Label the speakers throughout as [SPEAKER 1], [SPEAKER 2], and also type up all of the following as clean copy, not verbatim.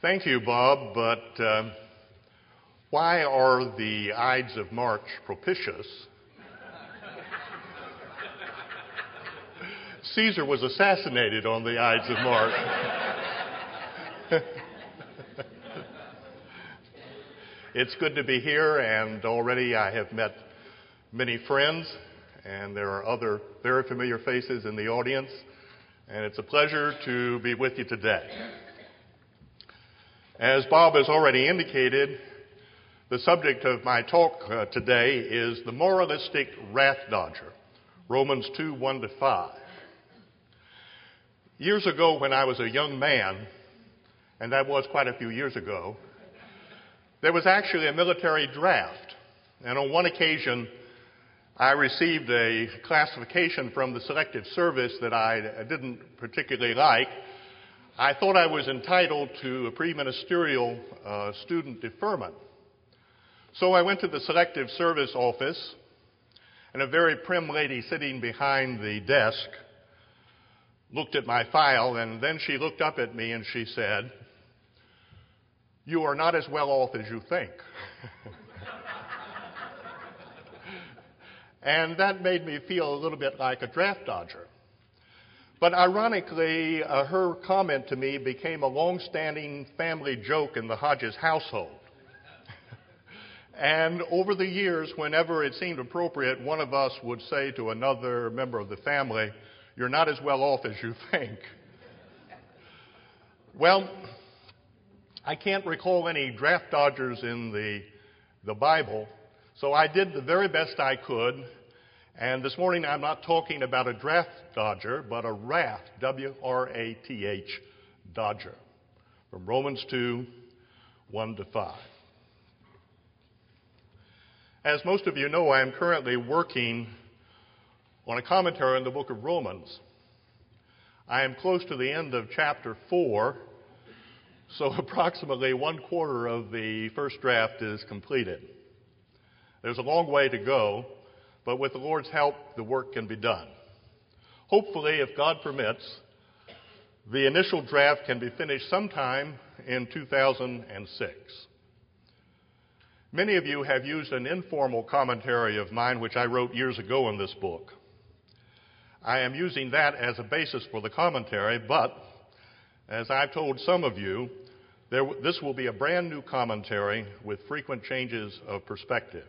[SPEAKER 1] Thank you, Bob, but why are the Ides of March propitious? Caesar was assassinated on the Ides of March. It's good to be here, and already I have met many friends, and there are other very familiar faces in the audience, and it's a pleasure to be with you today. As Bob has already indicated, the subject of my talk today is the moralistic wrath dodger, Romans 2, 1-5. Years ago when I was a young man, and that was quite a few years ago, there was actually a military draft. And on one occasion, I received a classification from the Selective Service that I didn't particularly like. I thought I was entitled to a pre-ministerial student deferment. So I went to the Selective Service office, and a very prim lady sitting behind the desk looked at my file, and then she looked up at me and she said, "You are not as well off as you think." And that made me feel a little bit like a draft dodger. But ironically, her comment to me became a long-standing family joke in the Hodges household. And over the years, whenever it seemed appropriate, one of us would say to another member of the family, "You're not as well off as you think." Well, I can't recall any draft dodgers in the Bible, so I did the very best I could. And this morning I'm not talking about a draft dodger, but a wrath, W-R-A-T-H, dodger, from Romans 2, 1-5. As most of you know, I am currently working on a commentary on the book of Romans. I am close to the end of chapter 4, so approximately 1/4 of the first draft is completed. There's a long way to go, but with the Lord's help, the work can be done. Hopefully, if God permits, the initial draft can be finished sometime in 2006. Many of you have used an informal commentary of mine, which I wrote years ago in this book. I am using that as a basis for the commentary, but as I've told some of you, this will be a brand new commentary with frequent changes of perspective.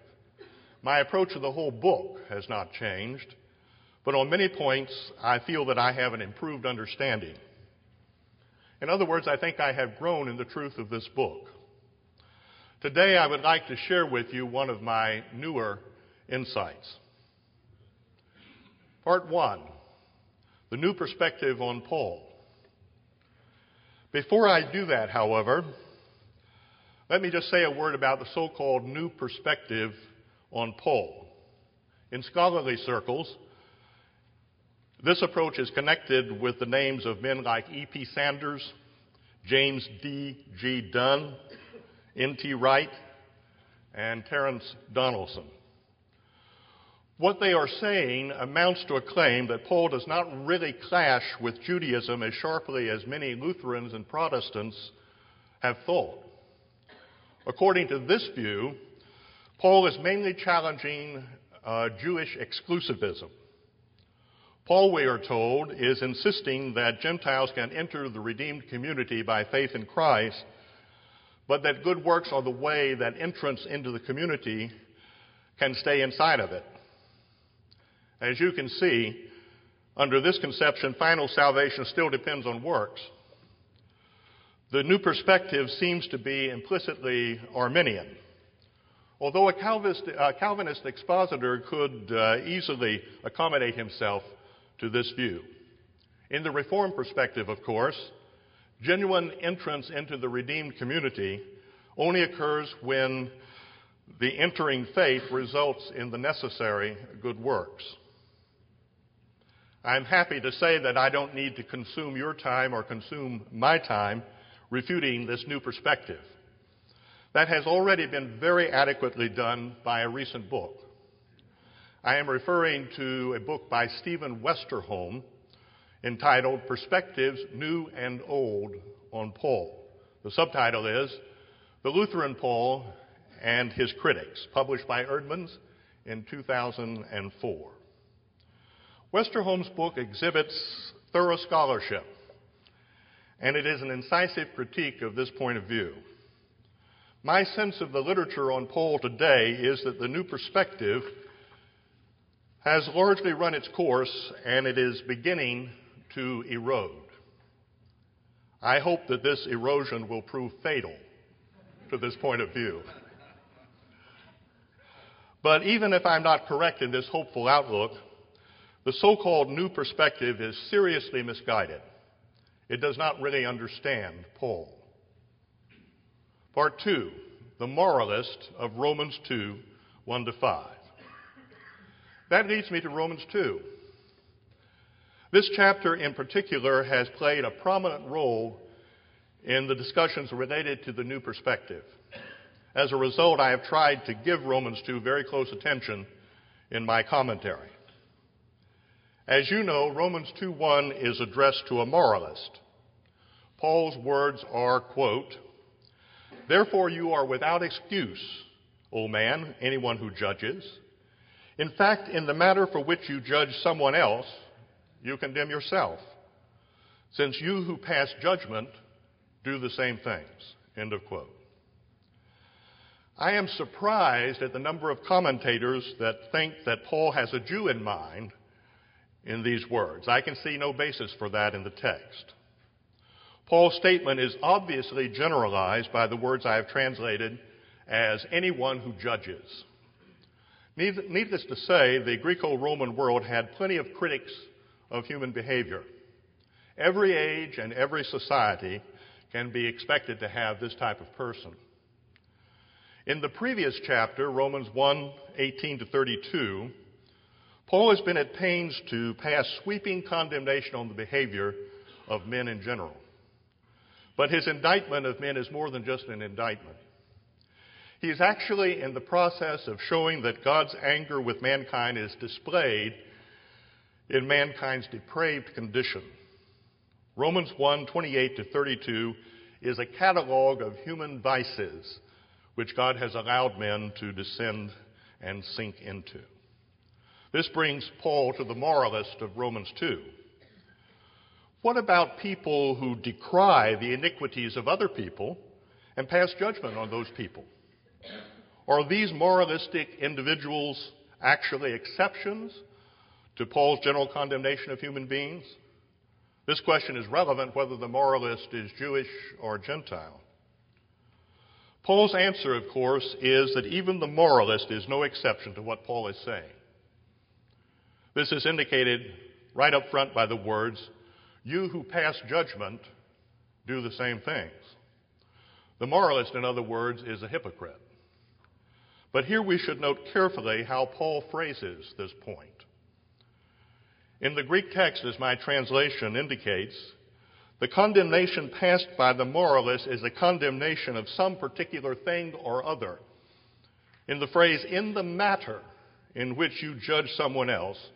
[SPEAKER 1] My approach to the whole book has not changed, but on many points, I feel that I have an improved understanding. In other words, I think I have grown in the truth of this book. Today, I would like to share with you one of my newer insights. Part 1, the new perspective on Paul. Before I do that, however, let me just say a word about the so-called new perspective on Paul. In scholarly circles, this approach is connected with the names of men like E.P. Sanders, James D.G. Dunn, N.T. Wright, and Terence Donaldson. What they are saying amounts to a claim that Paul does not really clash with Judaism as sharply as many Lutherans and Protestants have thought. According to this view, Paul is mainly challenging Jewish exclusivism. Paul, we are told, is insisting that Gentiles can enter the redeemed community by faith in Christ, but that good works are the way that entrance into the community can stay inside of it. As you can see, under this conception, final salvation still depends on works. The new perspective seems to be implicitly Arminian. Although a Calvinist expositor could easily accommodate himself to this view. In the Reformed perspective, of course, genuine entrance into the redeemed community only occurs when the entering faith results in the necessary good works. I'm happy to say that I don't need to consume your time or consume my time refuting this new perspective. That has already been very adequately done by a recent book. I am referring to a book by Stephen Westerholm entitled Perspectives New and Old on Paul. The subtitle is The Lutheran Paul and His Critics, published by Erdman's in 2004. Westerholm's book exhibits thorough scholarship, and it is an incisive critique of this point of view. My sense of the literature on Paul today is that the new perspective has largely run its course, and it is beginning to erode. I hope that this erosion will prove fatal to this point of view. But even if I'm not correct in this hopeful outlook, the so-called new perspective is seriously misguided. It does not really understand Paul. Part 2, the moralist of Romans 2, 1-5. That leads me to Romans 2. This chapter in particular has played a prominent role in the discussions related to the new perspective. As a result, I have tried to give Romans 2 very close attention in my commentary. As you know, Romans 2:1 is addressed to a moralist. Paul's words are, quote, "Therefore you are without excuse, O man, anyone who judges. In fact, in the matter for which you judge someone else, you condemn yourself, since you who pass judgment do the same things." End of quote. I am surprised at the number of commentators that think that Paul has a Jew in mind in these words. I can see no basis for that in the text. Paul's statement is obviously generalized by the words I have translated as anyone who judges. Needless to say, the Greco-Roman world had plenty of critics of human behavior. Every age and every society can be expected to have this type of person. In the previous chapter, Romans 1:18-32, Paul has been at pains to pass sweeping condemnation on the behavior of men in general. But his indictment of men is more than just an indictment. He is actually in the process of showing that God's anger with mankind is displayed in mankind's depraved condition. Romans 1:28-32 is a catalog of human vices which God has allowed men to descend and sink into. This brings Paul to the moralist of Romans 2. What about people who decry the iniquities of other people and pass judgment on those people? Are these moralistic individuals actually exceptions to Paul's general condemnation of human beings? This question is relevant whether the moralist is Jewish or Gentile. Paul's answer, of course, is that even the moralist is no exception to what Paul is saying. This is indicated right up front by the words, "You who pass judgment do the same things." The moralist, in other words, is a hypocrite. But here we should note carefully how Paul phrases this point. In the Greek text, as my translation indicates, the condemnation passed by the moralist is a condemnation of some particular thing or other. In the phrase, "in the matter in which you judge someone else,"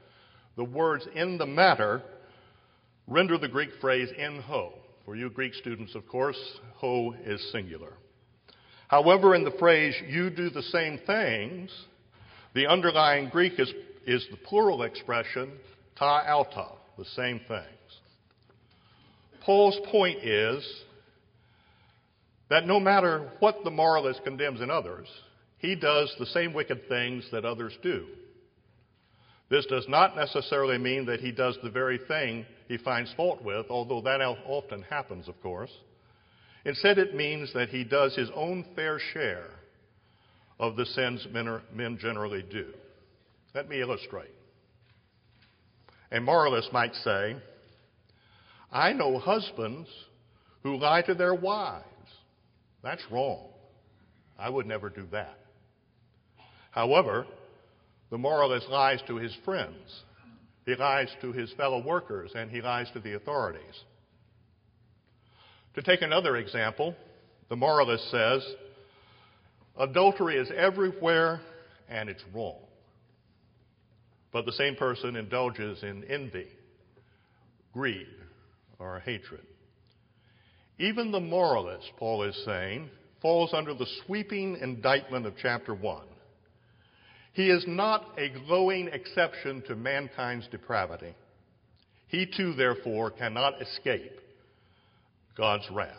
[SPEAKER 1] the words "in the matter" render the Greek phrase "in ho." For you Greek students, of course, ho is singular. However, in the phrase "you do the same things," the underlying Greek is the plural expression ta alta, the same things. Paul's point is that no matter what the moralist condemns in others, he does the same wicked things that others do. This does not necessarily mean that he does the very thing he finds fault with, although that often happens, of course. Instead, it means that he does his own fair share of the sins men generally do. Let me illustrate. A moralist might say, "I know husbands who lie to their wives. That's wrong. I would never do that." However, the moralist lies to his friends. He lies to his fellow workers, and he lies to the authorities. To take another example, the moralist says, "Adultery is everywhere, and it's wrong." But the same person indulges in envy, greed, or hatred. Even the moralist, Paul is saying, falls under the sweeping indictment of chapter 1. He is not a glowing exception to mankind's depravity. He too, therefore, cannot escape God's wrath.